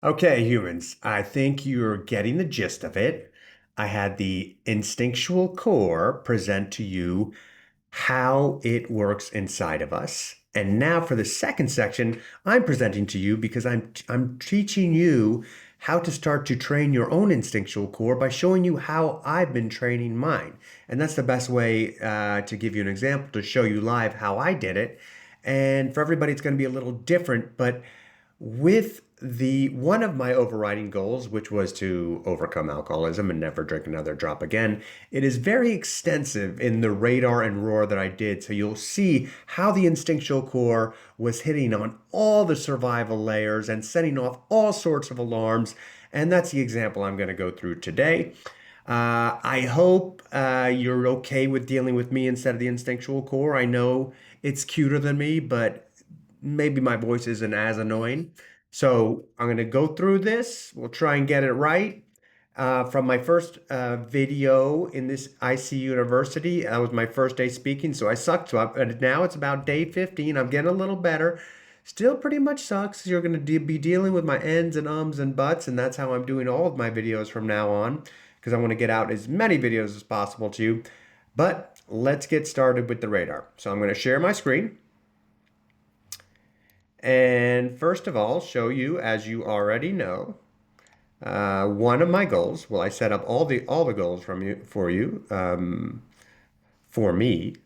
Okay, humans, I think you're getting the gist of it. I had the instinctual core present to you how it works inside of us. And now for the second section, I'm presenting to you because I'm teaching you how to start to train your own instinctual core by showing you how I've been training mine. And that's the best way to give you an example, to show you live how I did it. And for everybody, it's going to be a little different, but with the one of my overriding goals, which was to overcome alcoholism and never drink another drop again, it is very extensive in the radar and roar that I did. So you'll see how the instinctual core was hitting on all the survival layers and setting off all sorts of alarms. And that's the example I'm going to go through today. I hope you're okay with dealing with me instead of the instinctual core. I know it's cuter than me, but maybe my voice isn't as annoying. So I'm going to go through this. We'll try and get it right. From my first video in this IC University, that was my first day speaking, so I sucked. And now it's about day 15. I'm getting a little better. Still pretty much sucks. You're going to be dealing with my ends and ums and buts, and that's how I'm doing all of my videos from now on, because I want to get out as many videos as possible to you. But let's get started with the radar. So I'm going to share my screen. And first of all, show you, as you already know, one of my goals. Well, I set up all the goals for you for me,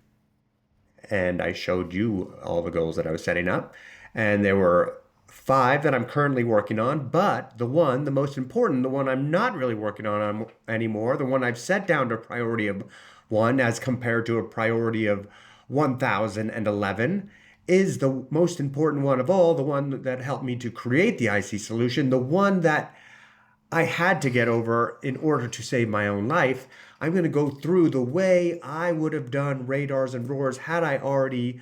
and I showed you all the goals that I was setting up. And there were five that I'm currently working on, but the most important, the one I'm not really working on anymore, the one I've set down to a priority of one as compared to a priority of 1011, is the most important one of all, the one that helped me to create the IC solution, the one that I had to get over in order to save my own life. I'm going to go through the way I would have done radars and roars had I already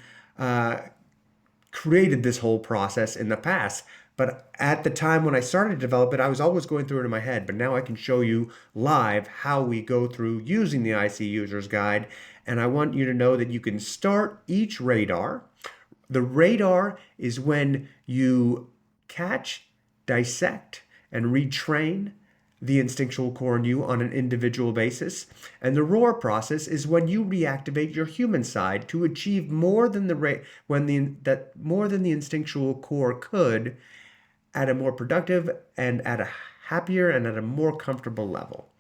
created this whole process in the past. But at the time when I started to develop it, I was always going through it in my head. But now I can show you live how we go through using the IC User's Guide. And I want you to know that you can start each radar. The radar is when you catch, dissect, and retrain the instinctual core in you on an individual basis. And the roar process is when you reactivate your human side to achieve more than more than the instinctual core could at a more productive and at a happier and at a more comfortable level.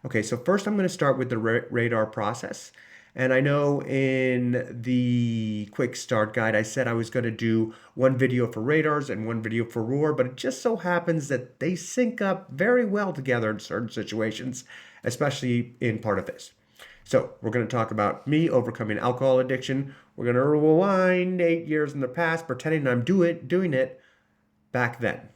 Okay, so first I'm going to start with the radar process. And I know in the quick start guide, I said I was going to do one video for radars and one video for roar, but it just so happens that they sync up very well together in certain situations, especially in part of this. So we're going to talk about me overcoming alcohol addiction. We're going to rewind 8 years in the past, pretending I'm doing it back then.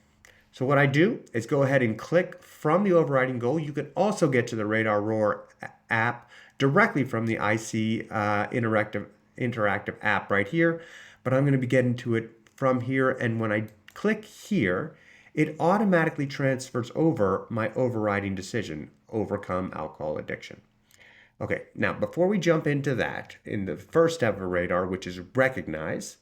So what I do is go ahead and click from the overriding goal. You can also get to the Radar Roar app directly from the IC interactive app right here, but I'm going to be getting to it from here. And when I click here, it automatically transfers over my overriding decision, overcome alcohol addiction. Okay, now before we jump into that, in the first step of radar, which is recognize,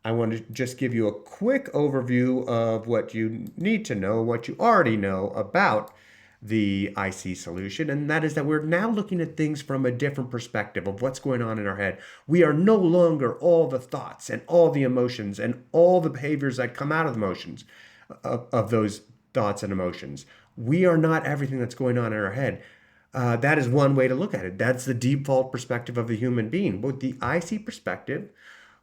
I want to just give you a quick overview of what you need to know, what you already know about the IC solution, and that is that we're now looking at things from a different perspective of what's going on in our head. We are no longer all the thoughts and all the emotions and all the behaviors that come out of the emotions of those thoughts and emotions. We are not everything that's going on in our head. That is one way to look at it. That's the default perspective of the human being. But the IC perspective,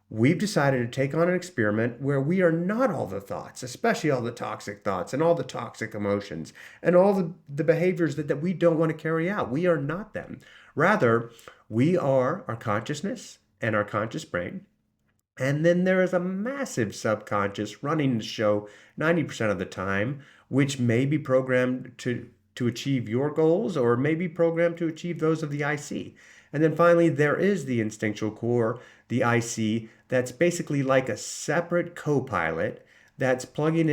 we've decided to take on an experiment where we are not all the thoughts, especially all the toxic thoughts and all the toxic emotions and all the behaviors that we don't want to carry out. We are not them. Rather, we are our consciousness and our conscious brain. And then there is a massive subconscious running the show 90% of the time, which may be programmed to achieve your goals or may be programmed to achieve those of the IC. And then finally, there is the instinctual core, the IC, that's basically like a separate co-pilot that's plugging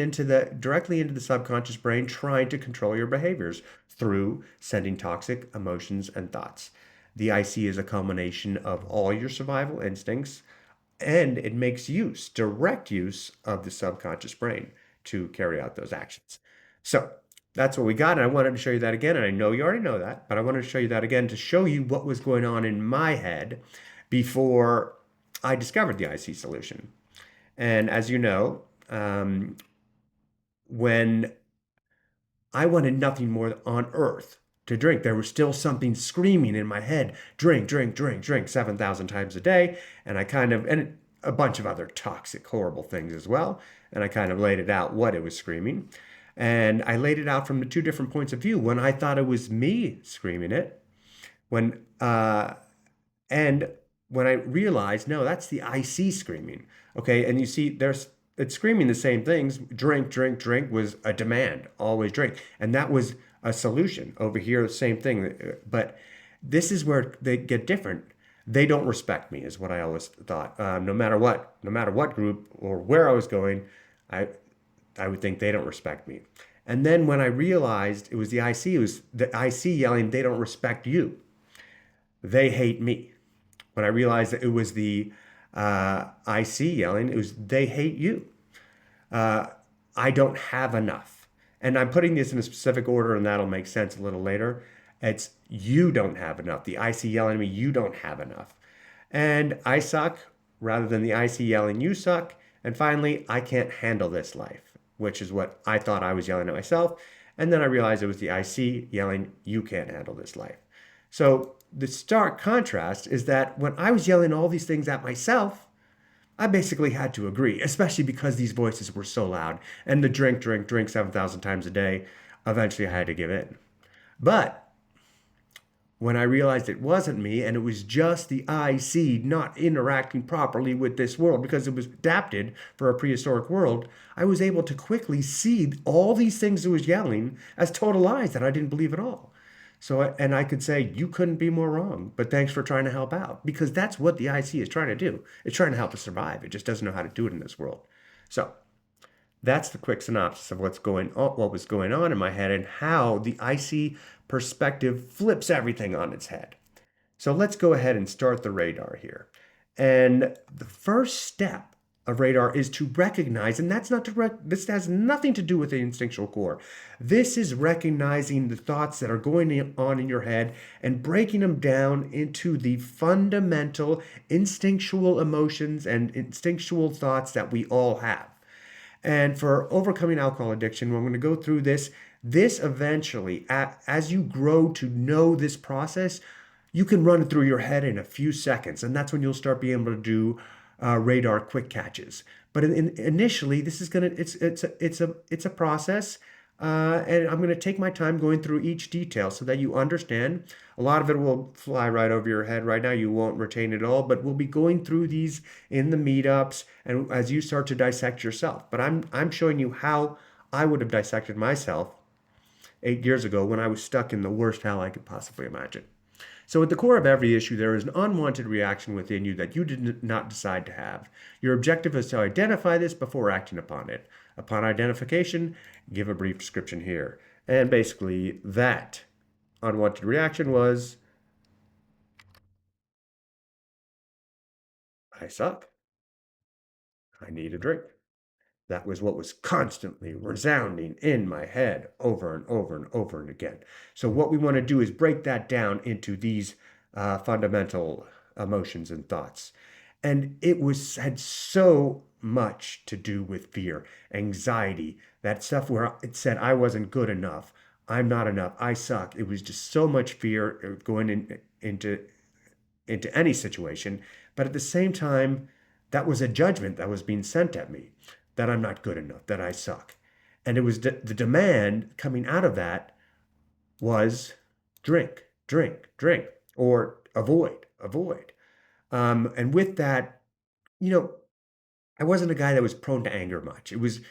directly into the subconscious brain, trying to control your behaviors through sending toxic emotions and thoughts. The IC is a combination of all your survival instincts, and it makes direct use of the subconscious brain to carry out those actions. So that's what we got. And I wanted to show you that again. And I know you already know that, but I wanted to show you that again to show you what was going on in my head before I discovered the IC solution. And as you know, when I wanted nothing more on earth to drink, there was still something screaming in my head, drink, drink, drink, drink 7,000 times a day. And and a bunch of other toxic, horrible things as well. And I kind of laid it out what it was screaming. And I laid it out from the two different points of view. When I thought it was me screaming it, when and when I realized, no, that's the IC screaming. Okay, and you see, it's screaming the same things. Drink, drink, drink was a demand. Always drink, and that was a solution. Over here, the same thing. But this is where they get different. They don't respect me, is what I always thought. No matter what group or where I was going, I I would think they don't respect me. And then when I realized it was the IC, it was the IC yelling, they don't respect you. They hate me. When I realized that it was the IC yelling, it was they hate you. Uh, I don't have enough. And I'm putting this in a specific order, and that'll make sense a little later. It's you don't have enough. The IC yelling at me, you don't have enough. And I suck rather than the IC yelling, you suck. And finally, I can't handle this life, which is what I thought I was yelling at myself. And then I realized it was the IC yelling, you can't handle this life. So the stark contrast is that when I was yelling all these things at myself, I basically had to agree, especially because these voices were so loud. And the drink, drink, drink 7,000 times a day, eventually I had to give in. But when I realized it wasn't me and it was just the IC not interacting properly with this world because it was adapted for a prehistoric world, I was able to quickly see all these things it was yelling as total lies that I didn't believe at all. And I could say, you couldn't be more wrong, but thanks for trying to help out because that's what the IC is trying to do. It's trying to help us survive. It just doesn't know how to do it in this world. So that's the quick synopsis of what was going on in my head and how the IC perspective flips everything on its head. So let's go ahead and start the radar here. And the first step of radar is to recognize, and that's not this has nothing to do with the instinctual core. This is recognizing the thoughts that are going on in your head and breaking them down into the fundamental instinctual emotions and instinctual thoughts that we all have. And for overcoming alcohol addiction, I'm going to go through this. This eventually, as you grow to know this process, you can run it through your head in a few seconds. And that's when you'll start being able to do radar quick catches. But initially, this is going to, it's a process. And I'm going to take my time going through each detail so that you understand. A lot of it will fly right over your head right now. You won't retain it all, but we'll be going through these in the meetups and as you start to dissect yourself. But I'm showing you how I would have dissected myself 8 years ago when I was stuck in the worst hell I could possibly imagine. So at the core of every issue, there is an unwanted reaction within you that you did not decide to have. Your objective is to identify this before acting upon it. Upon identification, give a brief description here. And basically, that unwanted reaction was, I suck. I need a drink. That was what was constantly resounding in my head over and over and over and again. So what we want to do is break that down into these fundamental emotions and thoughts. And had so much to do with fear, anxiety, that stuff where it said I wasn't good enough, I'm not enough, I suck. It was just so much fear into any situation. But at the same time, that was a judgment that was being sent at me that I'm not good enough, that I suck. And it was the demand coming out of that was drink, drink, drink, or avoid, avoid. And with that, you know, I wasn't a guy that was prone to anger much. It was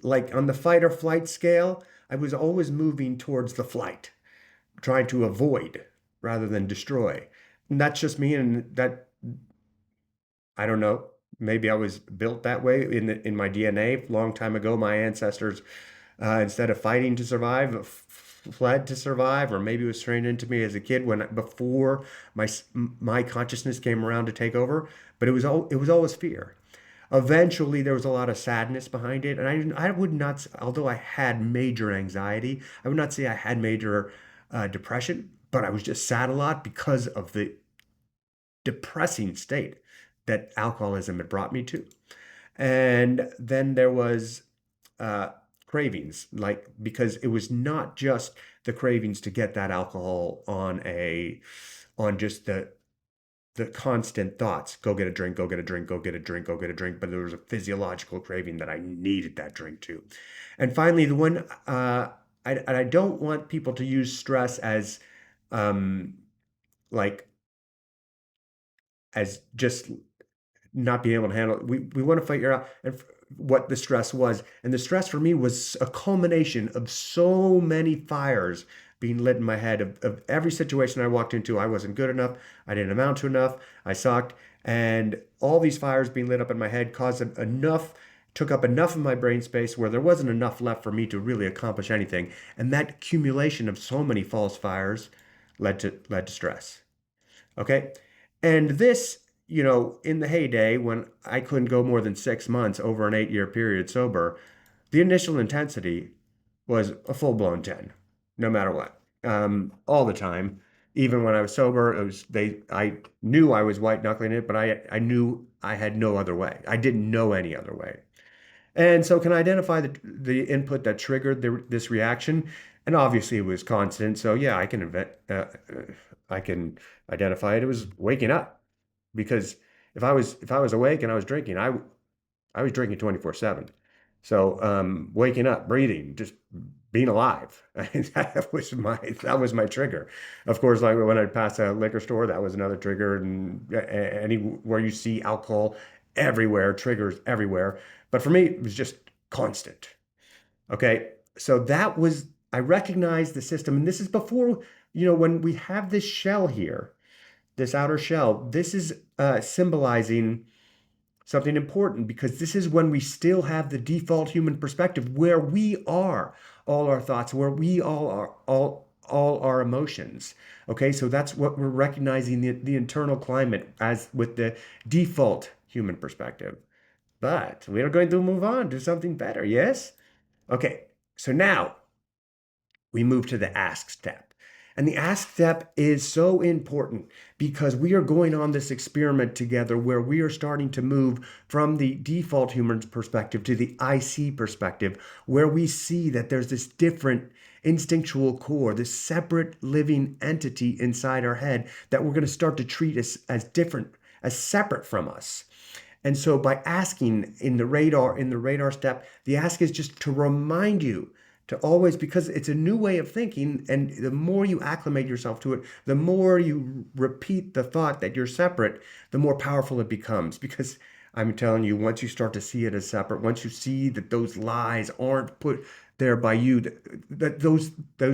like on the fight or flight scale, I was always moving towards the flight, trying to avoid rather than destroy. And that's just me, and that I don't know. Maybe I was built that way in my DNA. Long time ago, my ancestors, instead of fighting to survive, fled to survive, or maybe it was trained into me as a kid before my consciousness came around to take over. But it was always fear. Eventually, there was a lot of sadness behind it, and I would not, although I had major anxiety, I would not say I had major depression, but I was just sad a lot because of the depressing state that alcoholism had brought me to. And then there was uh, cravings, like because it was not just the cravings to get that alcohol on just the constant thoughts, go get a drink, go get a drink, go get a drink, go get a drink, but there was a physiological craving that I needed that drink too. And finally, the one I don't want people to use stress as um, like as just not being able to handle it. We want to figure out what the stress was. And the stress for me was a culmination of so many fires being lit in my head of every situation I walked into. I wasn't good enough. I didn't amount to enough. I sucked. And all these fires being lit up in my head took up enough of my brain space where there wasn't enough left for me to really accomplish anything. And that accumulation of so many false fires led to stress. Okay. And this, in the heyday when I couldn't go more than 6 months over an 8-year period sober, the initial intensity was a full blown 10, no matter what. All the time. Even when I was sober, I knew I was white knuckling it, but I knew I had no other way. I didn't know any other way. And so can I identify the input that triggered this reaction? And obviously it was constant. So yeah, I can identify it. It was waking up because if I was awake and I was drinking, I was drinking 24/7. So waking up, breathing, just being alive. That was my trigger. Of course, like when I'd pass a liquor store, that was another trigger. And anywhere you see alcohol, everywhere, triggers everywhere. But for me, it was just constant. Okay. So I recognized the system. And this is before, when we have this shell here, this outer shell, this is symbolizing something important because this is when we still have the default human perspective where we are all our thoughts, where we all are all our emotions. Okay, so that's what we're recognizing the internal climate as with the default human perspective. But we are going to move on to something better, yes? Okay, so now we move to the ask step. And the ask step is so important because we are going on this experiment together where we are starting to move from the default human perspective to the IC perspective, where we see that there's this different instinctual core, this separate living entity inside our head that we're going to start to treat as different, as separate from us. And so by asking in the radar step, the ask is just to remind you to always, because it's a new way of thinking, and the more you acclimate yourself to it, the more you repeat the thought that you're separate, the more powerful it becomes. Because I'm telling you, once you start to see it as separate, once you see that those lies aren't put there by you, that those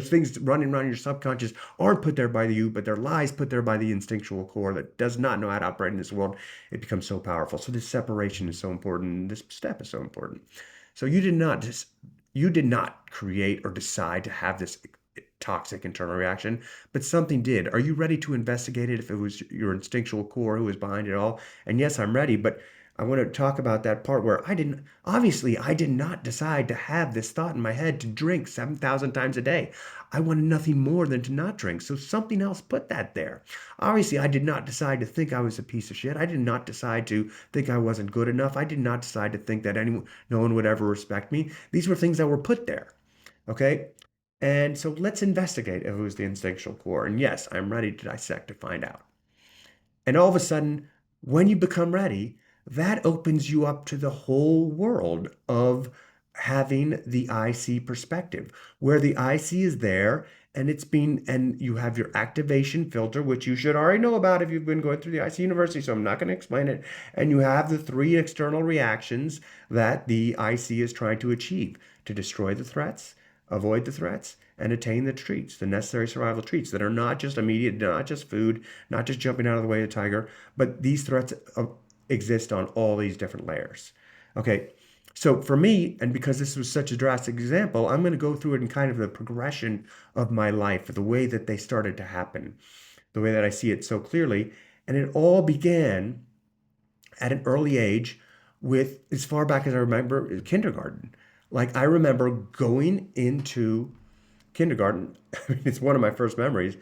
things running around your subconscious aren't put there by you, but they're lies put there by the instinctual core that does not know how to operate in this world, it becomes so powerful. So this separation is so important. This step is so important. So you did not create or decide to have this toxic internal reaction, but something did. Are you ready to investigate it if it was your instinctual core who was behind it all? And yes, I'm ready, but I want to talk about that part where I did not decide to have this thought in my head to drink 7,000 times a day. I wanted nothing more than to not drink. So something else put that there. Obviously, I did not decide to think I was a piece of shit. I did not decide to think I wasn't good enough. I did not decide to think that no one would ever respect me. These were things that were put there. Okay. And so let's investigate if it was the instinctual core. And yes, I'm ready to dissect to find out. And all of a sudden, when you become ready, that opens you up to the whole world of having the IC perspective, where the IC is there and you have your activation filter, which you should already know about if you've been going through the IC University, so I'm not going to explain it. And you have the three external reactions that the IC is trying to achieve to destroy the threats, avoid the threats, and attain the treats, the necessary survival treats that are not just immediate, not just food, not just jumping out of the way of a tiger, but these threats exist on all these different layers. Okay, so for me, and because this was such a drastic example, I'm going to go through it in kind of the progression of my life, the way that they started to happen, the way that I see it so clearly. And it all began at an early age with as far back as I remember kindergarten. Like I remember going into kindergarten. I mean, it's one of my first memories,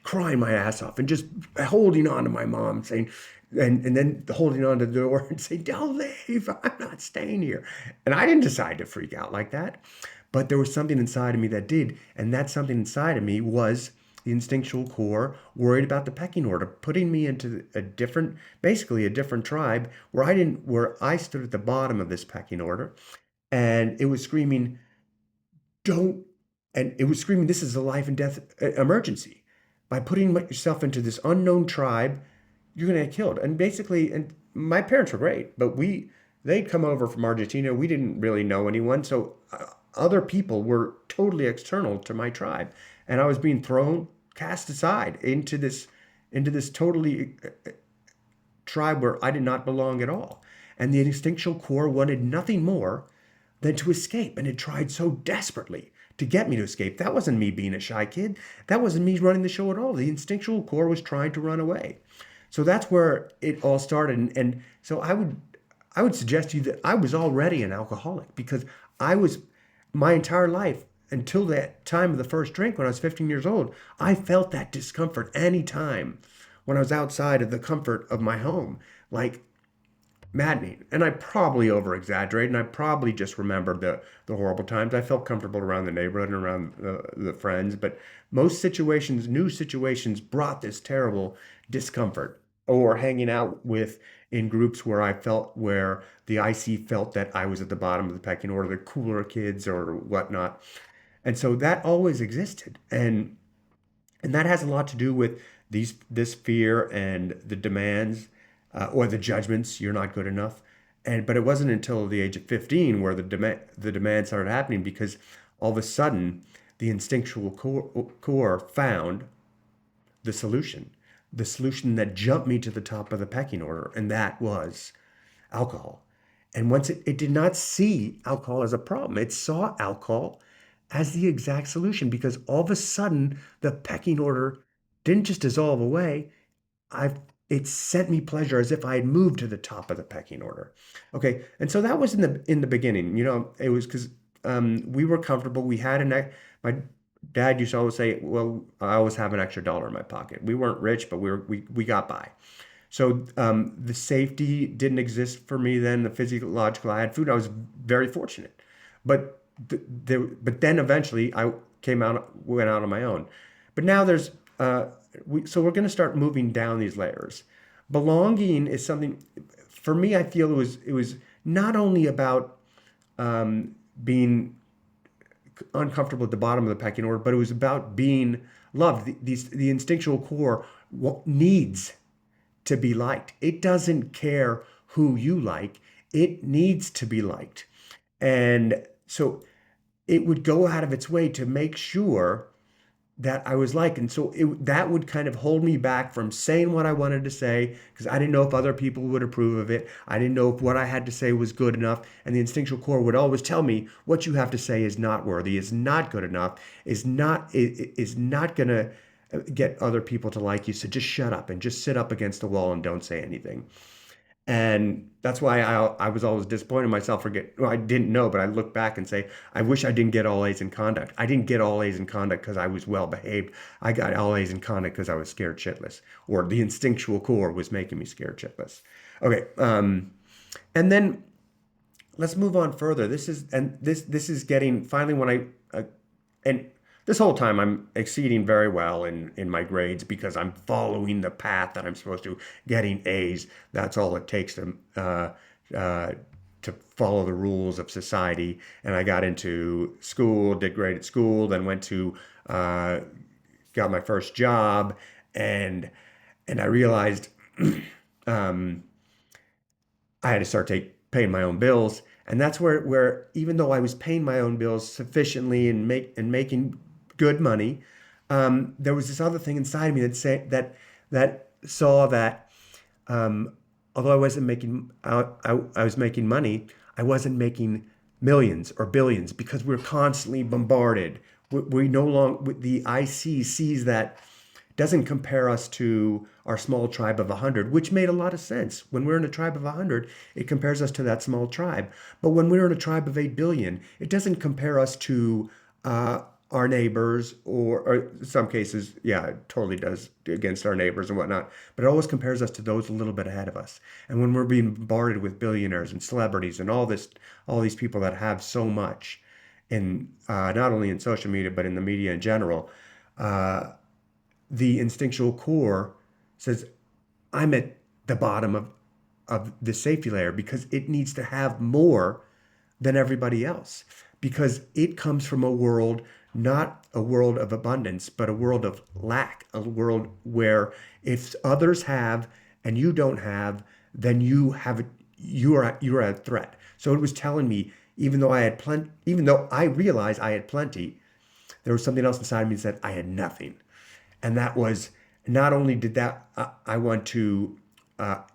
crying my ass off and just holding on to my mom, saying, and then holding on to the door and saying, "Don't leave. I'm not staying here." And I didn't decide to freak out like that, but there was something inside of me that did, and that something inside of me was the instinctual core, worried about the pecking order, putting me into a different, basically a different tribe where I stood at the bottom of this pecking order, and it was screaming, don't, and it was screaming, this is a life and death emergency. By putting yourself into this unknown tribe, you're going to get killed. And basically, and my parents were great, but they'd come over from Argentina. We didn't really know anyone. So other people were totally external to my tribe. And I was being cast aside into this totally tribe where I did not belong at all. And the instinctual core wanted nothing more than to escape. And it tried so desperately to get me to escape. That wasn't me being a shy kid. That wasn't me running the show at all. The instinctual core was trying to run away. So that's where it all started. And so I would suggest to you that I was already an alcoholic because I was my entire life until that time of the first drink when I was 15 years old, I felt that discomfort anytime when I was outside of the comfort of my home. Like maddening. And I probably over exaggerate and I probably just remember the horrible times. I felt comfortable around the neighborhood and around the friends, but most situations, new situations brought this terrible discomfort or hanging out with in groups where where the IC felt that I was at the bottom of the pecking order, the cooler kids or whatnot. And so that always existed. And that has a lot to do with this fear and the demands or the judgments. You're not good enough. But it wasn't until the age of 15 where the demand started happening because all of a sudden the instinctual core found the solution, the solution that jumped me to the top of the pecking order, and that was alcohol. And once it did not see alcohol as a problem, it saw alcohol as the exact solution because all of a sudden the pecking order didn't just dissolve away. I it sent me pleasure as if I had moved to the top of the pecking order. Okay, and so that was in the beginning. You know, it was because we were comfortable. We had my dad used to always say, "Well, I always have an extra dollar in my pocket." We weren't rich, but we got by. So the safety didn't exist for me then. The physiological, I had food. I was very fortunate, but but then eventually went out on my own. But now so we're going to start moving down these layers. Belonging is something for me. I feel it was not only about being uncomfortable at the bottom of the pecking order, but it was about being loved. The instinctual core needs to be liked. It doesn't care who you like. It needs to be liked. And so it would go out of its way to make sure that I was liked. And so that would kind of hold me back from saying what I wanted to say because I didn't know if other people would approve of it. I didn't know if what I had to say was good enough. And the instinctual core would always tell me what you have to say is not worthy, is not good enough, is not going to get other people to like you. So just shut up and just sit up against the wall and don't say anything. And that's why I was always disappointed in myself well, I didn't know, but I look back and say, I wish I didn't get all A's in conduct. I didn't get all A's in conduct because I was well behaved. I got all A's in conduct because I was scared shitless, or the instinctual core was making me scared shitless. Okay, and then let's move on further. This is getting finally when and this whole time I'm exceeding very well in my grades because I'm following the path that I'm supposed to, getting A's. That's all it takes to follow the rules of society. And I got into school, did great at school, then went to got my first job, and I realized um, I had to start paying my own bills. And that's where even though I was paying my own bills sufficiently and making good money, there was this other thing inside me that saw that although I was making money, I wasn't making millions or billions because we're constantly bombarded. We no longer the IC sees that doesn't compare us to our small tribe of 100, which made a lot of sense. When we're in a tribe of 100, it compares us to that small tribe. But when we're in a tribe of 8 billion, it doesn't compare us to our neighbors, or in some cases, yeah, it totally does against our neighbors and whatnot. But it always compares us to those a little bit ahead of us. And when we're being bombarded with billionaires and celebrities and all these people that have so much in not only in social media but in the media in general, uh, the instinctual core says, I'm at the bottom of the safety layer because it needs to have more than everybody else, because it comes from a world, not a world of abundance, but a world of lack, a world where if others have and you don't have, then you're a threat. So it was telling me, even though I had plenty, even though I realized I had plenty, there was something else inside me that said I had nothing. And that was, not only did that, I want to,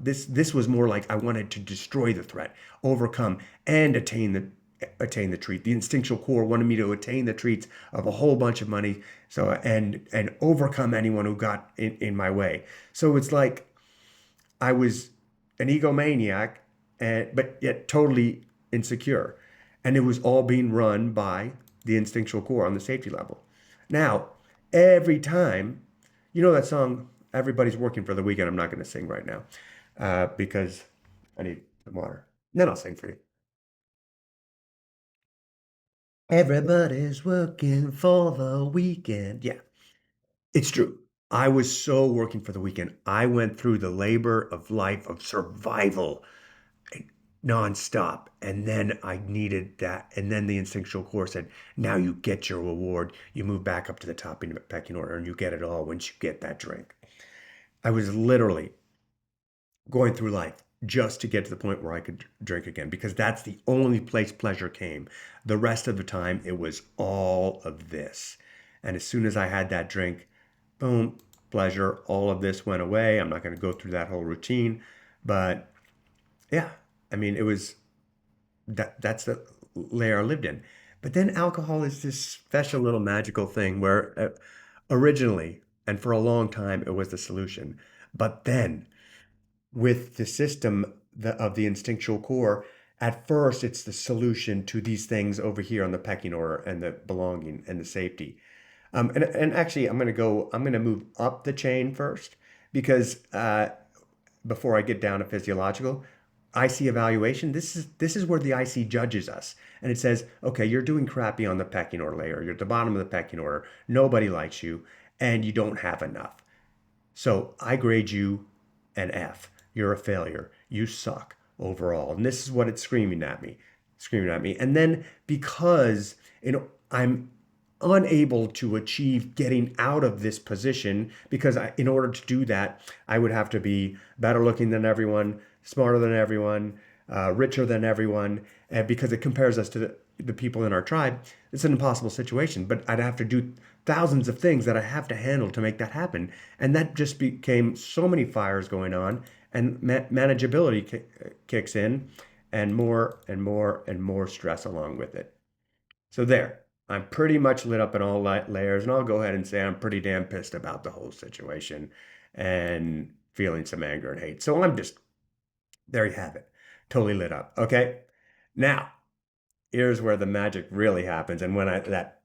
this was more like I wanted to destroy the threat, overcome, and attain the treat. The instinctual core wanted me to attain the treats of a whole bunch of money, so and overcome anyone who got in my way. So it's like I was an egomaniac, but yet totally insecure. And it was all being run by the instinctual core on the safety level. Now, every time, you know that song, Everybody's Working for the Weekend? I'm not going to sing right now because I need some water. Then I'll sing for you. Everybody's working for the weekend. Yeah, it's true. I was so working for the weekend. I went through the labor of life of survival nonstop. And then I needed that. And then the instinctual core said, now you get your reward. You move back up to the top in the pecking order and you get it all once you get that drink. I was literally going through life just to get to the point where I could drink again because that's the only place pleasure came. The rest of the time, it was all of this. And as soon as I had that drink, boom, pleasure, all of this went away. I'm not going to go through that whole routine, but yeah, I mean, it was that's the layer I lived in. But then alcohol is this special little magical thing where originally and for a long time it was the solution. But then with the system of the instinctual core, at first it's the solution to these things over here on the pecking order and the belonging and the safety. And actually, I'm going to move up the chain first because before I get down to physiological, IC evaluation, this is where the IC judges us. And it says, okay, you're doing crappy on the pecking order layer. You're at the bottom of the pecking order. Nobody likes you, and you don't have enough. So I grade you an F. You're a failure. You suck overall. And this is what it's screaming at me. And then because I'm unable to achieve getting out of this position, because in order to do that, I would have to be better looking than everyone, smarter than everyone, richer than everyone, because it compares us to the people in our tribe. It's an impossible situation, but I'd have to do thousands of things that I have to handle to make that happen. And that just became so many fires going on, and manageability kicks in, and more and more and more stress along with it. So there, I'm pretty much lit up in all layers, and I'll go ahead and say I'm pretty damn pissed about the whole situation and feeling some anger and hate. So I'm just, there you have it, totally lit up. Okay, now here's where the magic really happens, and when that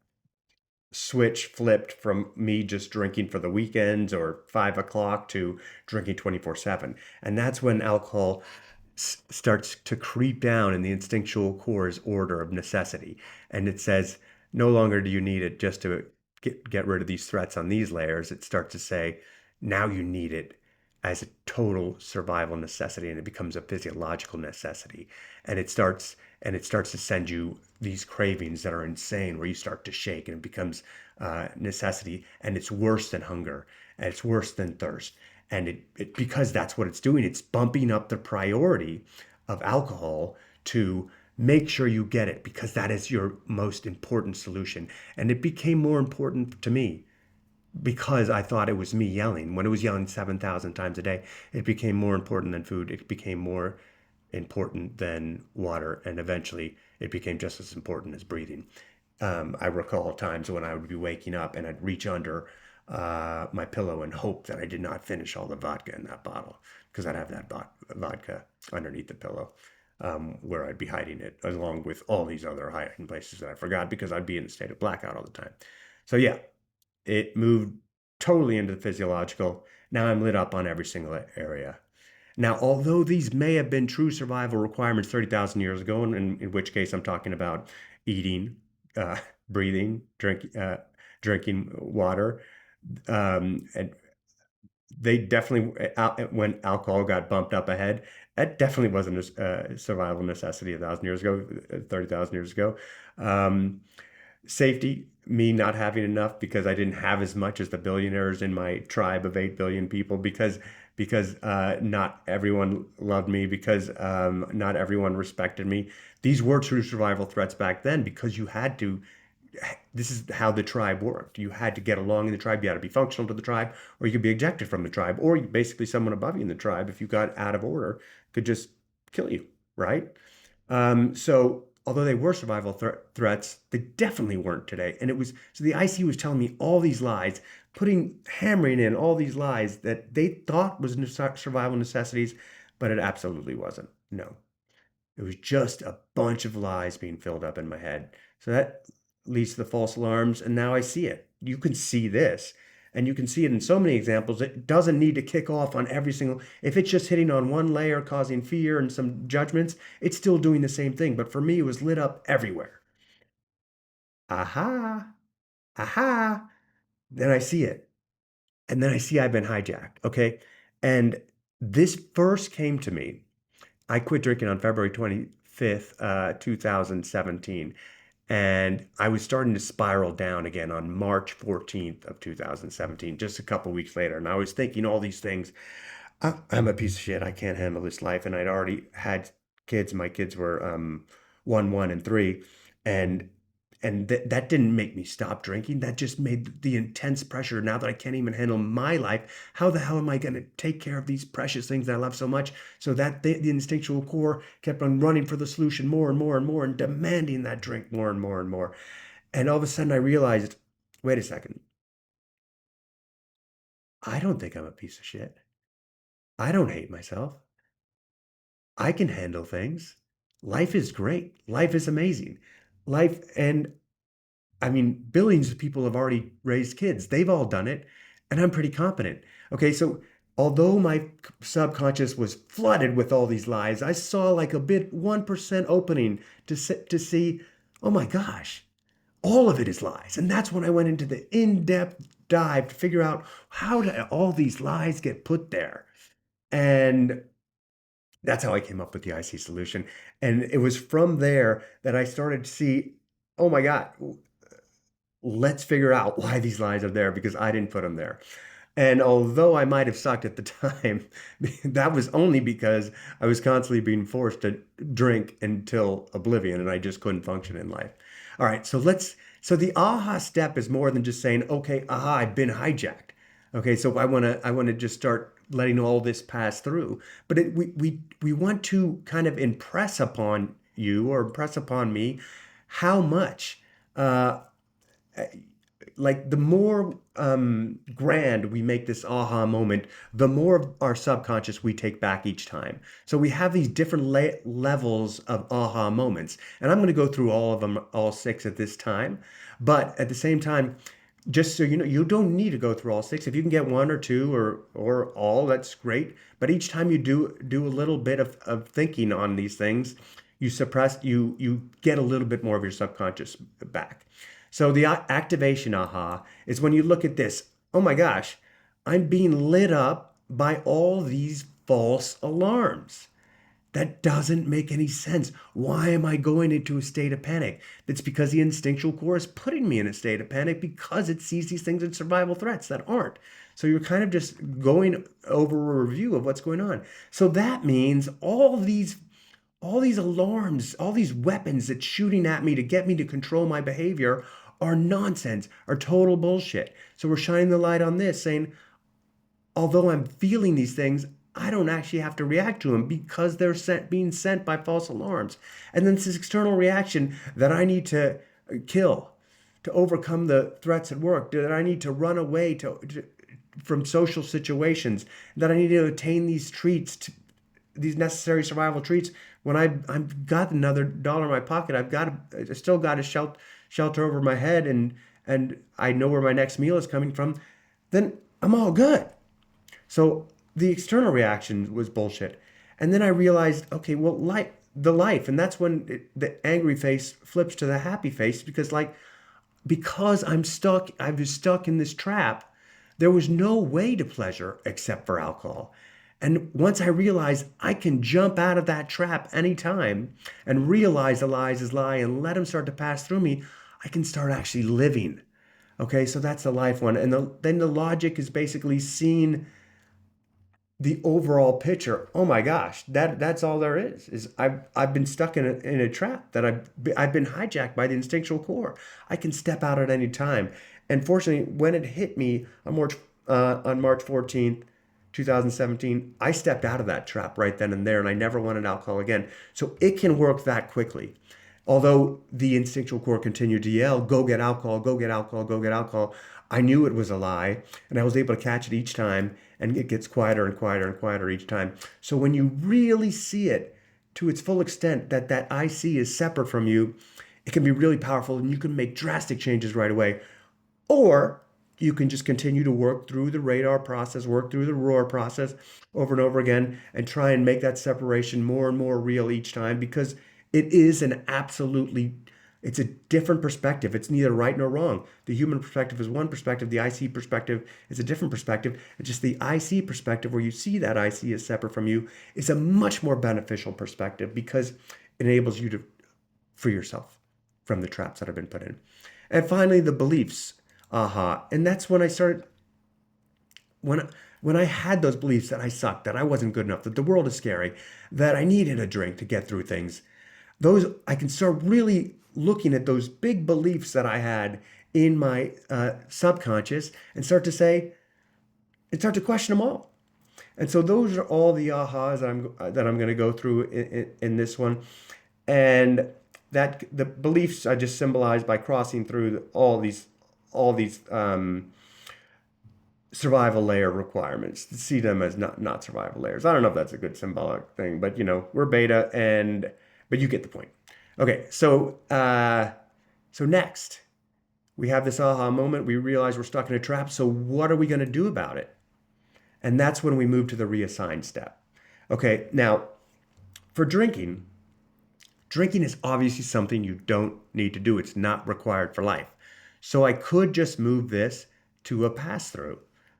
switch flipped from me just drinking for the weekends or 5 o'clock to drinking 24/7. And that's when alcohol starts to creep down in the instinctual core's order of necessity. And it says, no longer do you need it just to get rid of these threats on these layers. It starts to say, now you need it as a total survival necessity, and it becomes a physiological necessity. And it starts to send you these cravings that are insane, where you start to shake, and it becomes necessity, and it's worse than hunger, and it's worse than thirst. And because that's what it's doing, it's bumping up the priority of alcohol to make sure you get it, because that is your most important solution. And it became more important to me because I thought it was me yelling. When it was yelling 7,000 times a day, it became more important than food. It became more important than water. And eventually, it became just as important as breathing. I recall times when I would be waking up and I'd reach under my pillow and hope that I did not finish all the vodka in that bottle because I'd have that vodka underneath the pillow where I'd be hiding it along with all these other hiding places that I forgot because I'd be in a state of blackout all the time. So yeah, it moved totally into the physiological. Now I'm lit up on every single area. Now, although these may have been true survival requirements 30,000 years ago, and in which case I'm talking about eating, uh, breathing, drinking water, and they definitely, when alcohol got bumped up ahead, that definitely wasn't a survival necessity 1,000 years ago, 30,000 years ago. Um, Safety, me not having enough because I didn't have as much as the billionaires in my tribe of 8 billion people because not everyone loved me, because not everyone respected me. These were true survival threats back then because you had to. This is how the tribe worked. You had to get along in the tribe. You had to be functional to the tribe, or you could be ejected from the tribe, or basically someone above you in the tribe, if you got out of order, could just kill you, right? So although they were survival threats, they definitely weren't today. And it was so the IC was telling me all these lies, hammering in all these lies that they thought was survival necessities, but it absolutely wasn't. No, it was just a bunch of lies being filled up in my head. So that leads to the false alarms, and now I see it. You can see this. And you can see it in so many examples. It doesn't need to kick off on every single, if it's just hitting on one layer, causing fear and some judgments, it's still doing the same thing. But for me, it was lit up everywhere. Aha, aha. Then I see it. And then I see I've been hijacked. Okay. And this first came to me. I quit drinking on February 25th, 2017. And I was starting to spiral down again on March 14th of 2017, just a couple weeks later. And I was thinking all these things. I'm a piece of shit. I can't handle this life. And I'd already had kids. My kids were 1, 1, and 3. And that didn't make me stop drinking. That just made the intense pressure. Now that I can't even handle my life, how the hell am I going to take care of these precious things that I love so much? So that the instinctual core kept on running for the solution more and more and more and demanding that drink more and more and more. And all of a sudden I realized, wait a second, I don't think I'm a piece of shit. I don't hate myself. I can handle things. Life is great. Life is amazing. Life, and I mean, billions of people have already raised kids. They've all done it, and I'm pretty competent. Okay, so although my subconscious was flooded with all these lies, I saw like a bit 1% opening to see, oh my gosh, all of it is lies. And that's when I went into the in-depth dive to figure out how did all these lies get put there. And that's how I came up with the IC solution. And it was from there that I started to see, oh my God, let's figure out why these lies are there because I didn't put them there. And although I might have sucked at the time, that was only because I was constantly being forced to drink until oblivion and I just couldn't function in life. All right, so the aha step is more than just saying, okay, aha, I've been hijacked. Okay, so I want to just start letting all this pass through. But we want to kind of impress upon you or impress upon me how much uh, like the more grand we make this aha moment, the more of our subconscious we take back each time. So we have these different levels of aha moments. And I'm going to go through all of them, all 6 at this time. But at the same time, just so you know, you don't need to go through all 6. If you can get 1 or 2 or all, that's great. But each time you do a little bit of thinking on these things, you get a little bit more of your subconscious back. So the activation aha is when you look at this, oh my gosh, I'm being lit up by all these false alarms. That doesn't make any sense. Why am I going into a state of panic? That's because the instinctual core is putting me in a state of panic because it sees these things as survival threats that aren't. So you're kind of just going over a review of what's going on. So that means all these alarms, all these weapons that's shooting at me to get me to control my behavior are nonsense, are total bullshit. So we're shining the light on this, saying, although I'm feeling these things, I don't actually have to react to them because they're being sent by false alarms. And then this external reaction that I need to kill, to overcome the threats at work, that I need to run away from social situations, that I need to attain these treats, these necessary survival treats. When I've got another dollar in my pocket, I still got a shelter over my head, and I know where my next meal is coming from, then I'm all good. So the external reaction was bullshit. And then I realized, okay, well, life, and that's when the angry face flips to the happy face because, like, because I was stuck in this trap. There was no way to pleasure except for alcohol. And once I realized I can jump out of that trap anytime and realize the lies is lie and let them start to pass through me, I can start actually living. Okay, so that's the life one. And then the logic is basically seeing the overall picture. Oh my gosh, that's all there is I've been stuck in a trap that I've been hijacked by the instinctual core. I can step out at any time. And fortunately, when it hit me on March 14th, 2017, I stepped out of that trap right then and there, and I never wanted alcohol again. So it can work that quickly. Although the instinctual core continued to yell, go get alcohol, go get alcohol, go get alcohol, I knew it was a lie, and I was able to catch it each time, and it gets quieter and quieter and quieter each time. So when you really see it to its full extent, that IC is separate from you, it can be really powerful, and you can make drastic changes right away. Or you can just continue to work through the radar process, work through the roar process over and over again, and try and make that separation more and more real each time, because it is an absolutely, it's a different perspective. It's neither right nor wrong. The human perspective is one perspective. The IC perspective is a different perspective. It's just the IC perspective, where you see that IC is separate from you, is a much more beneficial perspective because it enables you to free yourself from the traps that have been put in. And finally, the beliefs. Aha. And that's when I started, when I had those beliefs that I sucked, that I wasn't good enough, that the world is scary, that I needed a drink to get through things, those I can start really looking at those big beliefs that I had in my subconscious and start to say, and start to question them all. And so those are all the ahas that I'm going to go through in this one. And that the beliefs I just symbolized by crossing through all these survival layer requirements, to see them as not survival layers. I don't know if that's a good symbolic thing, but we're beta, but you get the point. Okay, so next we have this aha moment. We realize we're stuck in a trap. So what are we going to do about it? And that's when we move to the reassign step. Okay, now for drinking is obviously something you don't need to do. It's not required for life. So I could just move this to a pass through.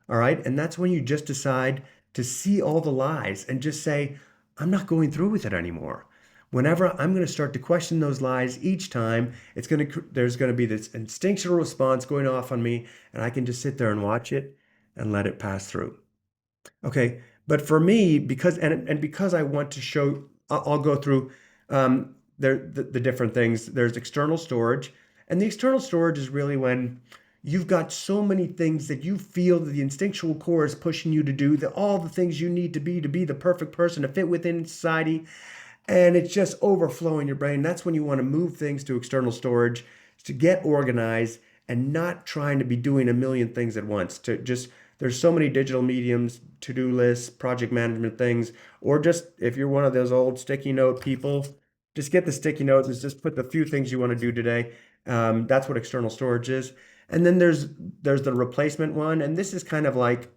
All right. And that's when you just decide to see all the lies and just say, I'm not going through with it anymore. Whenever I'm going to start to question those lies each time, there's going to be this instinctual response going off on me, and I can just sit there and watch it and let it pass through. Okay. But for me, because I want to show, I'll go through the different things. There's external storage, and the external storage is really when you've got so many things that you feel that the instinctual core is pushing you to do, that all the things you need to be the perfect person, to fit within society, and it's just overflowing your brain. That's when you want to move things to external storage, to get organized and not trying to be doing a million things at once. There's so many digital mediums, to-do lists, project management things, or just if you're one of those old sticky note people, just get the sticky notes and just put the few things you want to do today. That's what external storage is. And then there's the replacement one, and this is kind of like,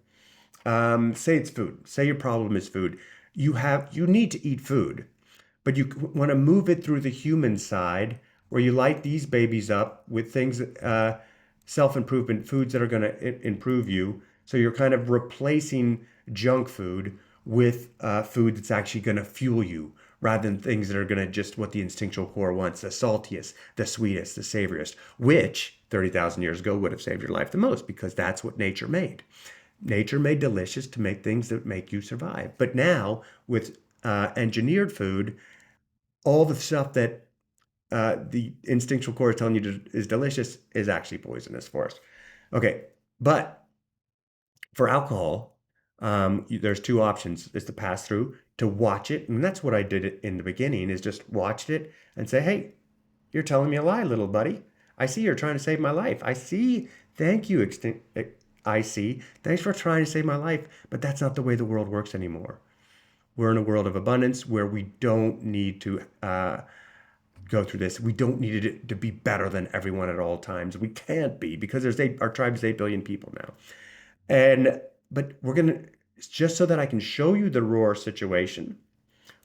say it's food. Say your problem is food. You need to eat food, but you want to move it through the human side, where you light these babies up with things, self-improvement foods that are going to improve you. So you're kind of replacing junk food with food that's actually going to fuel you, rather than things that are going to just what the instinctual core wants, the saltiest, the sweetest, the savoriest, which 30,000 years ago would have saved your life the most, because that's what nature made. Nature made delicious to make things that make you survive. But now with engineered food, all the stuff that the instinctual core is telling you is delicious is actually poisonous for us. Okay, but for alcohol, there's two options. It's to pass through, to watch it, and that's what I did in the beginning, is just watched it and say, hey, you're telling me a lie, little buddy. I see you're trying to save my life. I see. Thank you, I see. Thanks for trying to save my life. But that's not the way the world works anymore. We're in a world of abundance where we don't need to go through this. We don't need it to be better than everyone at all times. We can't be because our tribe is 8 billion people now. And but we're gonna just so that I can show you the roar situation.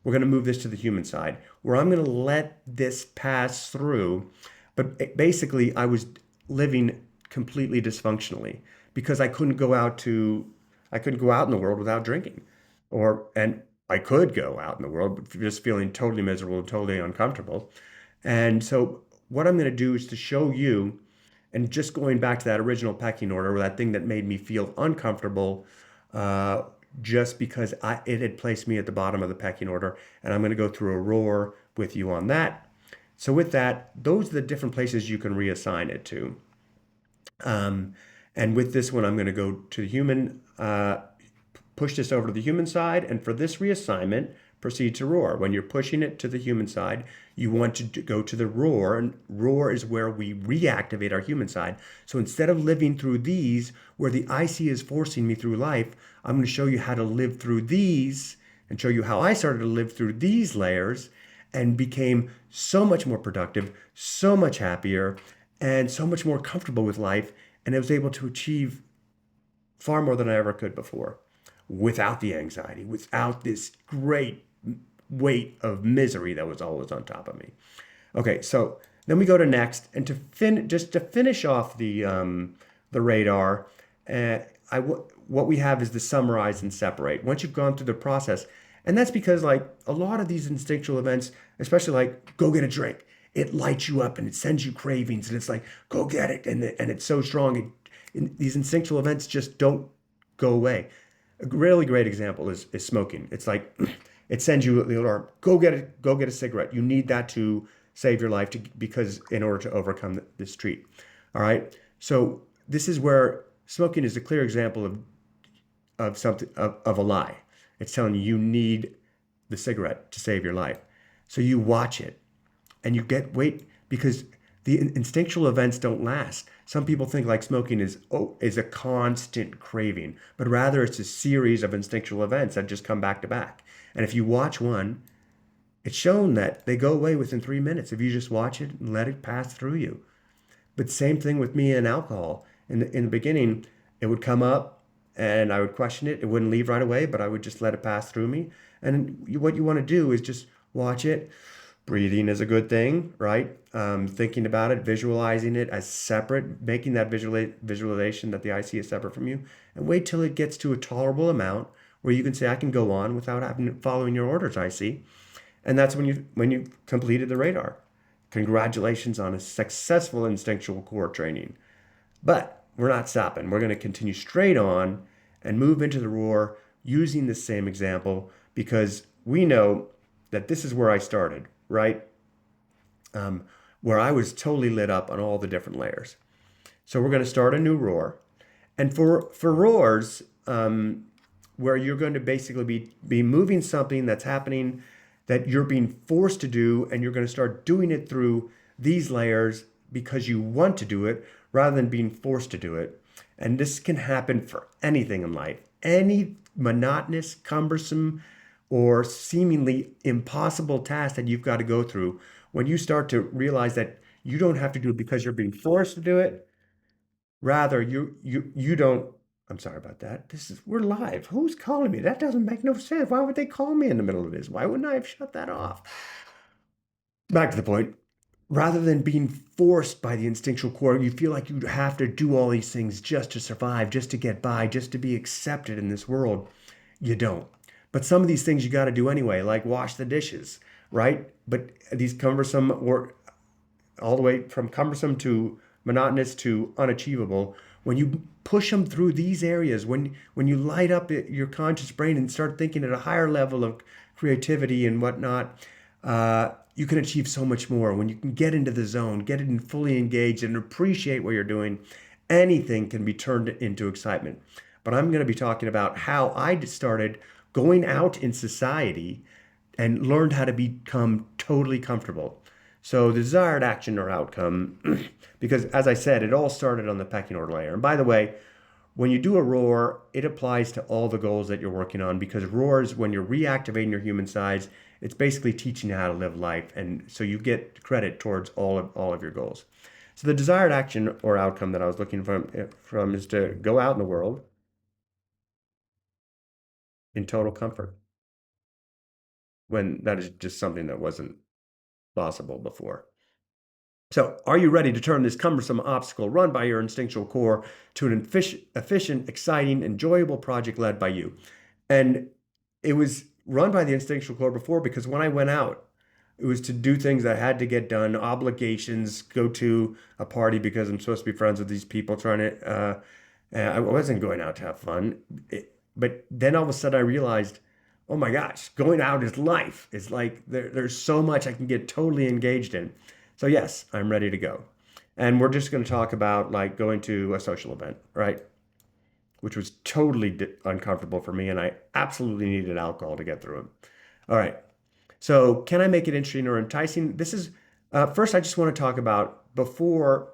We're going to move this to the human side where I'm going to let this pass through. But basically, I was living completely dysfunctionally because I couldn't go out in the world without drinking, and I could go out in the world, but just feeling totally miserable, totally uncomfortable. And so, what I'm going to do is to show you, and just going back to that original pecking order, or that thing that made me feel uncomfortable, uh, just because it had placed me at the bottom of the pecking order. And I'm going to go through a roar with you on that. So, with that, those are the different places you can reassign it to. Um, and with this one, I'm going to go to the human, push this over to the human side. And for this reassignment, proceed to roar. When you're pushing it to the human side, you want to go to the roar. And roar is where we reactivate our human side. So instead of living through these, where the IC is forcing me through life, I'm going to show you how to live through these and show you how I started to live through these layers and became so much more productive, so much happier, and so much more comfortable with life. And I was able to achieve far more than I ever could before without the anxiety, without this great weight of misery that was always on top of me. Okay, so then we go to next, and just to finish off the radar, uh, what we have is the summarize and separate. Once you've gone through the process, and that's because like a lot of these instinctual events, especially like go get a drink, it lights you up and it sends you cravings, and it's like go get it, and it's so strong. These instinctual events just don't go away. A really great example is smoking. It's like it sends you the alarm. Go get a cigarette. You need that to save your life because in order to overcome this treat. All right. So this is where smoking is a clear example of something of a lie. It's telling you you need the cigarette to save your life. So you watch it and you get wait because the instinctual events don't last. Some people think like smoking is a constant craving, but rather it's a series of instinctual events that just come back to back. And if you watch one, it's shown that they go away within 3 minutes if you just watch it and let it pass through you. But same thing with me and alcohol. In the beginning, it would come up and I would question it. It wouldn't leave right away, but I would just let it pass through me. And what you want to do is just watch it. Breathing is a good thing, right? Thinking about it, visualizing it as separate, making that visualization that the IC is separate from you, and wait till it gets to a tolerable amount where you can say, I can go on without following your orders, IC. And that's when you completed the radar. Congratulations on a successful instinctual core training. But we're not stopping. We're going to continue straight on and move into the roar using the same example because we know that this is where I started, right? Where I was totally lit up on all the different layers. So we're going to start a new roar. And for roars, where you're going to basically be moving something that's happening that you're being forced to do, and you're going to start doing it through these layers because you want to do it rather than being forced to do it. And this can happen for anything in life. Any monotonous, cumbersome, or seemingly impossible task that you've got to go through, when you start to realize that you don't have to do it because you're being forced to do it, rather you don't. I'm sorry about that. We're live. Who's calling me? That doesn't make no sense. Why would they call me in the middle of this? Why wouldn't I have shut that off? Back to the point. Rather than being forced by the instinctual core, you feel like you have to do all these things just to survive, just to get by, just to be accepted in this world. You don't. But some of these things you got to do anyway, like wash the dishes, right? But these cumbersome, or all the way from cumbersome to monotonous to unachievable, when you push them through these areas, when you light up your conscious brain and start thinking at a higher level of creativity and whatnot, you can achieve so much more. When you can get into the zone, get it fully engaged and appreciate what you're doing, anything can be turned into excitement. But I'm going to be talking about how I started going out in society and learned how to become totally comfortable. So the desired action or outcome, because as I said, it all started on the pecking order layer. And by the way, when you do a roar, it applies to all the goals that you're working on because roars, when you're reactivating your human sides, it's basically teaching you how to live life. And so you get credit towards all of your goals. So the desired action or outcome that I was looking from is to go out in the world in total comfort when that is just something that wasn't possible before. So, are you ready to turn this cumbersome obstacle run by your instinctual core to an efficient, exciting, enjoyable project led by you? And it was run by the instinctual core before because when I went out, it was to do things that had to get done, obligations, go to a party because I'm supposed to be friends with these people, trying to, I wasn't going out to have fun. But then all of a sudden I realized, oh my gosh, going out is life. It's like there's so much I can get totally engaged in. So yes, I'm ready to go. And we're just going to talk about like going to a social event, right? Which was totally uncomfortable for me, and I absolutely needed alcohol to get through it. All right. So, can I make it interesting or enticing? This is first. I just want to talk about before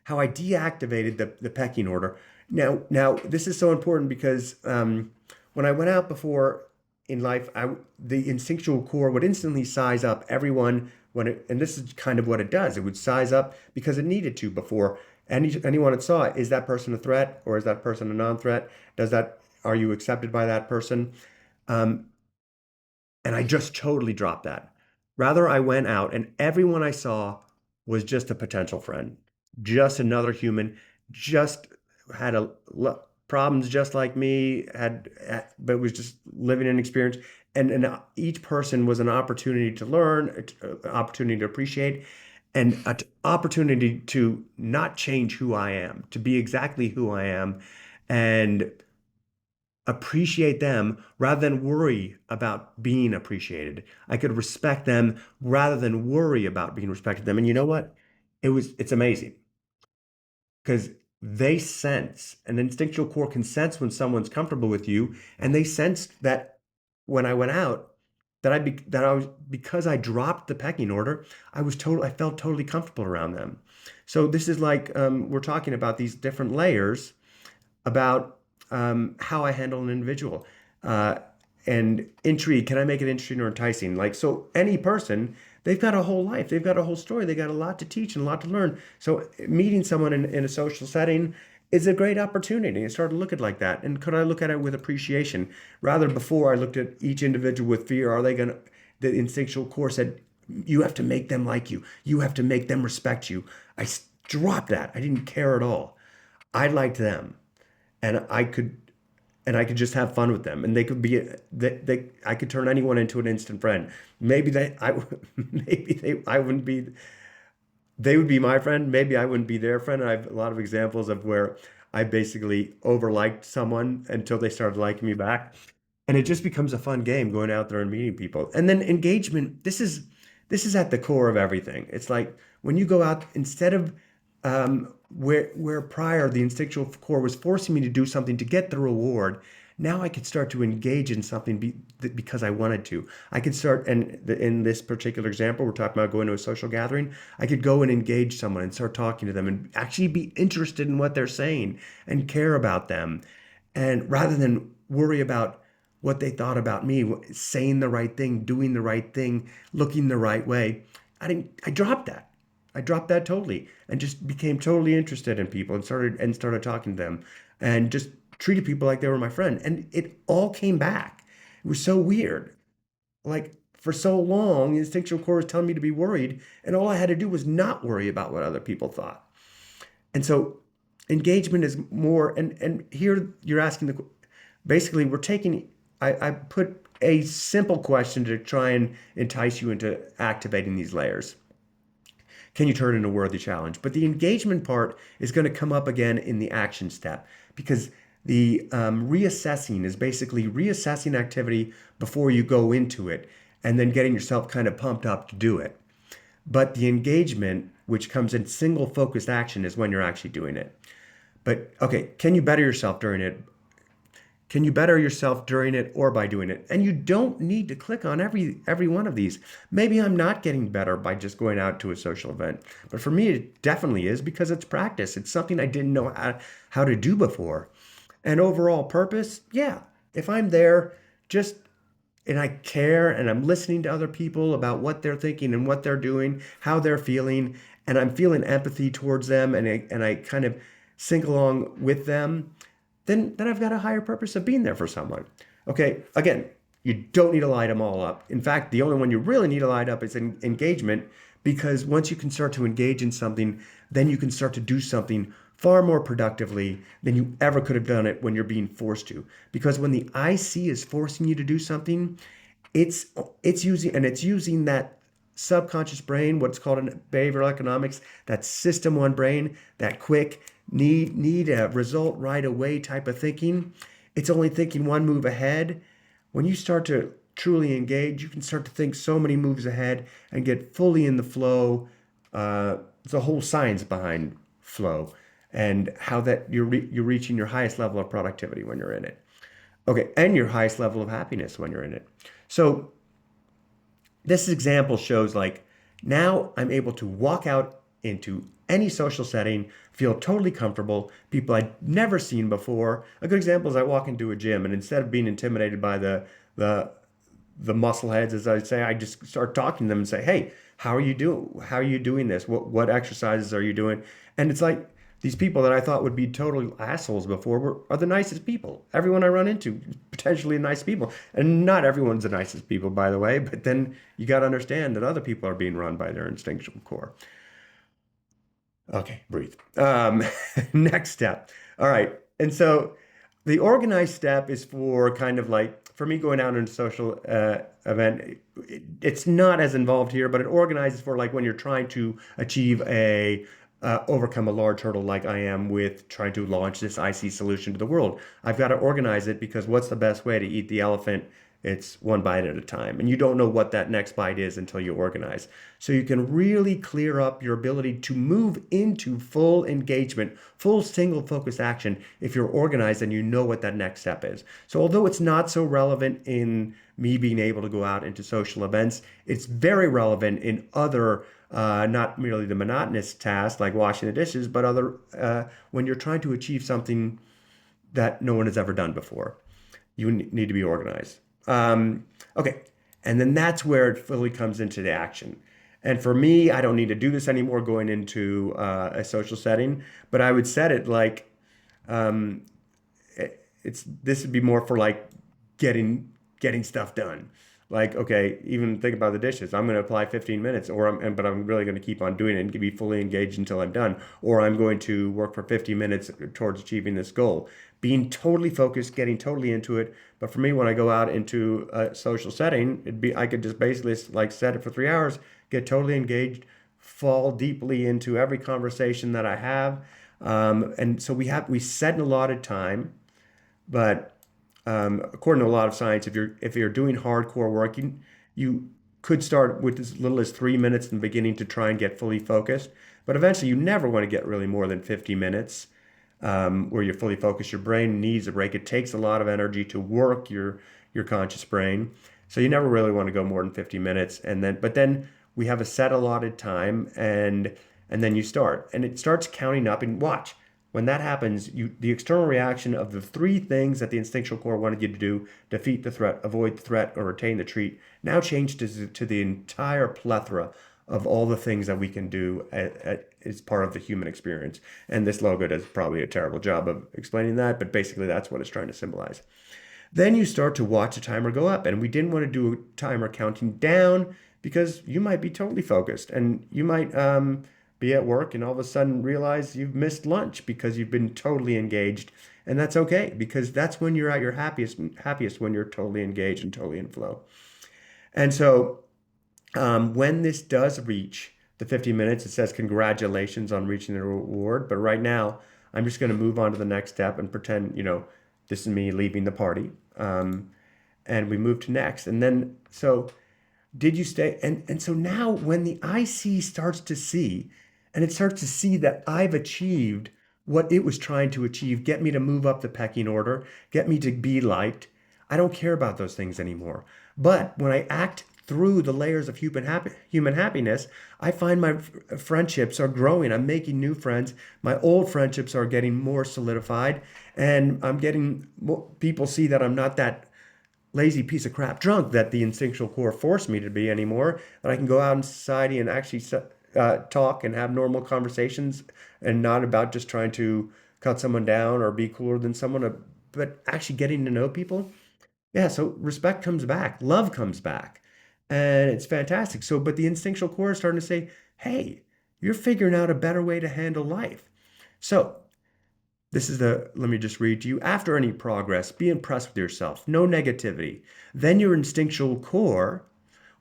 how I deactivated the pecking order. Now this is so important because when I went out before in life, the instinctual core would instantly size up everyone and this is kind of what it does. It would size up because it needed to before anyone that saw it. Is that person a threat or is that person a non-threat? Are you accepted by that person? Um, and I just totally dropped that. Rather, I went out and everyone I saw was just a potential friend, just another human, just had problems just like me, but was just living an experience. And each person was an opportunity to learn, an opportunity to appreciate, and an opportunity to not change who I am, to be exactly who I am, and appreciate them rather than worry about being appreciated. I could respect them rather than worry about being respected them. And you know what? It's amazing because they sense an instinctual core can sense when someone's comfortable with you, and they sensed that when I went out, that I was because I dropped the pecking order, I felt totally comfortable around them. So this is like we're talking about these different layers about how I handle an individual. Uh, and intrigue, can I make it interesting or enticing? Like, so any person, they've got a whole life, they've got a whole story, they got a lot to teach and a lot to learn. So meeting someone in a social setting is a great opportunity. I started to look at it like that. And could I look at it with appreciation? Rather, before I looked at each individual with fear, are they going to, the instinctual core said, you have to make them like you. You have to make them respect you. Dropped that. I didn't care at all. I liked them and I could just have fun with them, and they could be I could turn anyone into an instant friend. Maybe they I maybe they I wouldn't be they would be my friend. Maybe I wouldn't be their friend. I have a lot of examples of where I basically overliked someone until they started liking me back. And it just becomes a fun game going out there and meeting people. And then engagement, this is at the core of everything. It's like when you go out, instead of where prior the instinctual core was forcing me to do something to get the reward, now I could start to engage in something because I wanted to. I could start, and in this particular example, we're talking about going to a social gathering. I could go and engage someone and start talking to them and actually be interested in what they're saying and care about them. And rather than worry about what they thought about me, saying the right thing, doing the right thing, looking the right way, I dropped that. I dropped that totally and just became totally interested in people and started talking to them and just treated people like they were my friend. And it all came back. It was so weird. Like for so long, the instinctual core was telling me to be worried, and all I had to do was not worry about what other people thought. And so engagement is more, and here you're asking basically we're taking, I put a simple question to try and entice you into activating these layers. Can you turn it into a worthy challenge? But the engagement part is going to come up again in the action step because the reassessing is basically reassessing activity before you go into it and then getting yourself kind of pumped up to do it. But the engagement, which comes in single focused action, is when you're actually doing it. But okay, can you better yourself during it? Can you better yourself during it or by doing it? And you don't need to click on every one of these. Maybe I'm not getting better by just going out to a social event, but for me it definitely is because it's practice. It's something I didn't know how to do before. And overall purpose, yeah. If I'm there just and I care and I'm listening to other people about what they're thinking and what they're doing, how they're feeling, and I'm feeling empathy towards them and I kind of sink along with them, then I've got a higher purpose of being there for someone. Okay, again, you don't need to light them all up. In fact, the only one you really need to light up is engagement, because once you can start to engage in something, then you can start to do something far more productively than you ever could have done it when you're being forced to. Because when the IC is forcing you to do something, it's it's using that subconscious brain, what's called in behavioral economics, that system one brain, that quick need a result right away type of thinking. It's only thinking one move ahead. When you start to truly engage, you can start to think so many moves ahead and get fully in the flow. It's a whole science behind flow and how that you're reaching your highest level of productivity when you're in it. Okay, and your highest level of happiness when you're in it. So this example shows like now I'm able to walk out into any social setting, feel totally comfortable, people I'd never seen before. A good example is I walk into a gym and instead of being intimidated by the the muscle heads, as I say, I just start talking to them and say, "Hey, how are you doing? How are you doing this? What exercises are you doing?" And it's like these people that I thought would be total assholes before are the nicest people. Everyone I run into, potentially nice people, and not everyone's the nicest people, by the way. But then you got to understand that other people are being run by their instinctual core. Okay, breathe. Next step. All right, and so the organized step is for kind of like for me going out in a social event. It's not as involved here, but it organizes for like when you're trying to achieve a overcome a large hurdle, like I am with trying to launch this IC solution to the world. I've got to organize it because what's the best way to eat the elephant? It's one bite at a time, and you don't know what that next bite is until you organize. So you can really clear up your ability to move into full engagement, full single focus action if you're organized and you know what that next step is. So although it's not so relevant in me being able to go out into social events, it's very relevant in other, not merely the monotonous tasks like washing the dishes, but other when you're trying to achieve something that no one has ever done before. You need to be organized. Okay, and then that's where it fully comes into the action. And for me, I don't need to do this anymore going into a social setting, but I would set it like um, it's this would be more for like getting stuff done. Like, okay, even think about the dishes. I'm going to apply 15 minutes, but I'm really going to keep on doing it and be fully engaged until I'm done. Or I'm going to work for 50 minutes towards achieving this goal. Being totally focused, getting totally into it. But for me, when I go out into a social setting, I could just basically like set it for 3 hours, get totally engaged, fall deeply into every conversation that I have. And so we set an allotted time, but according to a lot of science, if you're doing hardcore work, you could start with as little as 3 minutes in the beginning to try and get fully focused. But eventually, you never want to get really more than 50 minutes where you're fully focused. Your brain needs a break. It takes a lot of energy to work your conscious brain, so you never really want to go more than 50 minutes. But then we have a set allotted time, and then you start, and it starts counting up. And watch. When that happens, the external reaction of the three things that the instinctual core wanted you to do, defeat the threat, avoid the threat, or retain the treat, now changed to the entire plethora of all the things that we can do as part of the human experience. And this logo does probably a terrible job of explaining that, but basically that's what it's trying to symbolize. Then you start to watch the timer go up. And we didn't want to do a timer counting down because you might be totally focused and you might be at work and all of a sudden realize you've missed lunch because you've been totally engaged. And that's okay because that's when you're at your happiest when you're totally engaged and totally in flow. And so when this does reach the 50 minutes, it says congratulations on reaching the reward. But right now, I'm just going to move on to the next step and pretend, this is me leaving the party. And we move to next. And then, so did you stay? And so now when the IC starts to see, and it starts to see that I've achieved what it was trying to achieve, get me to move up the pecking order, get me to be liked. I don't care about those things anymore. But when I act through the layers of human happiness, I find my friendships are growing. I'm making new friends. My old friendships are getting more solidified, and I'm getting more, people see that I'm not that lazy piece of crap drunk that the instinctual core forced me to be anymore. That I can go out in society and actually talk and have normal conversations, and not about just trying to cut someone down or be cooler than someone, but actually getting to know people. Yeah, so respect comes back, love comes back, and it's fantastic. So, but the instinctual core is starting to say, hey, you're figuring out a better way to handle life. So, this is let me just read to you. After any progress, be impressed with yourself, no negativity. Then your instinctual core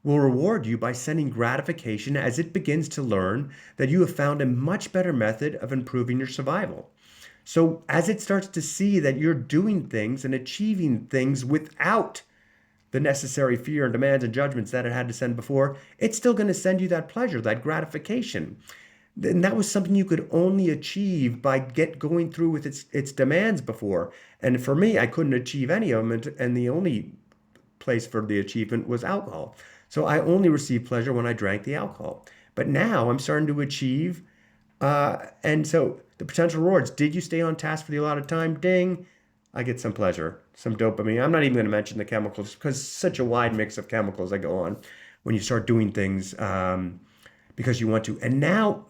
will reward you by sending gratification as it begins to learn that you have found a much better method of improving your survival. So, as it starts to see that you're doing things and achieving things without the necessary fear and demands and judgments that it had to send before, it's still going to send you that pleasure, that gratification. And that was something you could only achieve by going through with its demands before. And for me, I couldn't achieve any of them, and the only place for the achievement was alcohol. So I only received pleasure when I drank the alcohol. But now I'm starting to achieve, and so the potential rewards. Did you stay on task for the allotted time? Ding. I get some pleasure, some dopamine. I'm not even going to mention the chemicals because it's such a wide mix of chemicals that go on when you start doing things because you want to. And now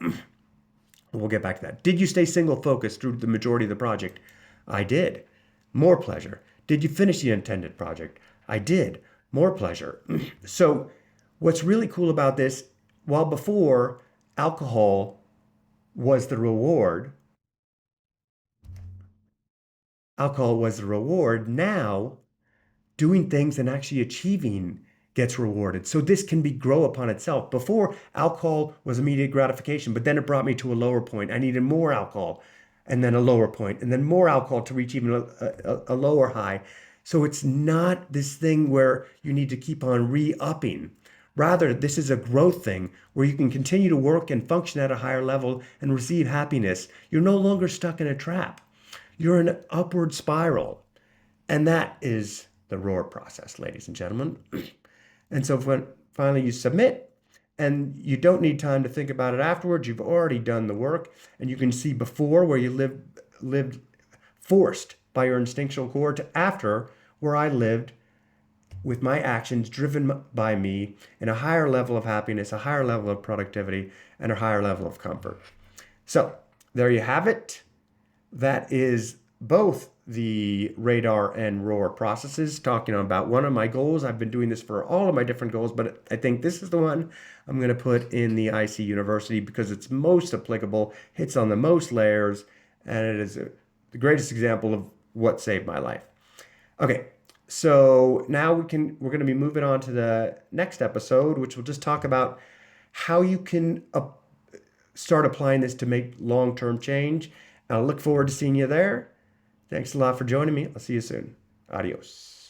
we'll get back to that. Did you stay single focused through the majority of the project? I did. More pleasure. Did you finish the intended project? I did. More pleasure. So, what's really cool about this, while before alcohol was the reward, now doing things and actually achieving gets rewarded. So this can be grow upon itself. Before, alcohol was immediate gratification, but then it brought me to a lower point. I needed more alcohol and then a lower point and then more alcohol to reach even a lower high. So it's not this thing where you need to keep on re-upping. Rather, this is a growth thing where you can continue to work and function at a higher level and receive happiness. You're no longer stuck in a trap. You're in an upward spiral. And that is the roar process, ladies and gentlemen. And so when finally you submit and you don't need time to think about it afterwards, you've already done the work, and you can see before where you lived forced by your instinctual core to after where I lived with my actions driven by me in a higher level of happiness, a higher level of productivity, and a higher level of comfort. So there you have it. That is both the radar and roar processes, talking about one of my goals. I've been doing this for all of my different goals, but I think this is the one I'm going to put in the IC University because it's most applicable, hits on the most layers, and it is the greatest example of what saved my life. Okay, so now we're going to be moving on to the next episode, which will just talk about how you can start applying this to make long-term change. I look forward to seeing you there. Thanks a lot for joining me. I'll see you soon. Adios.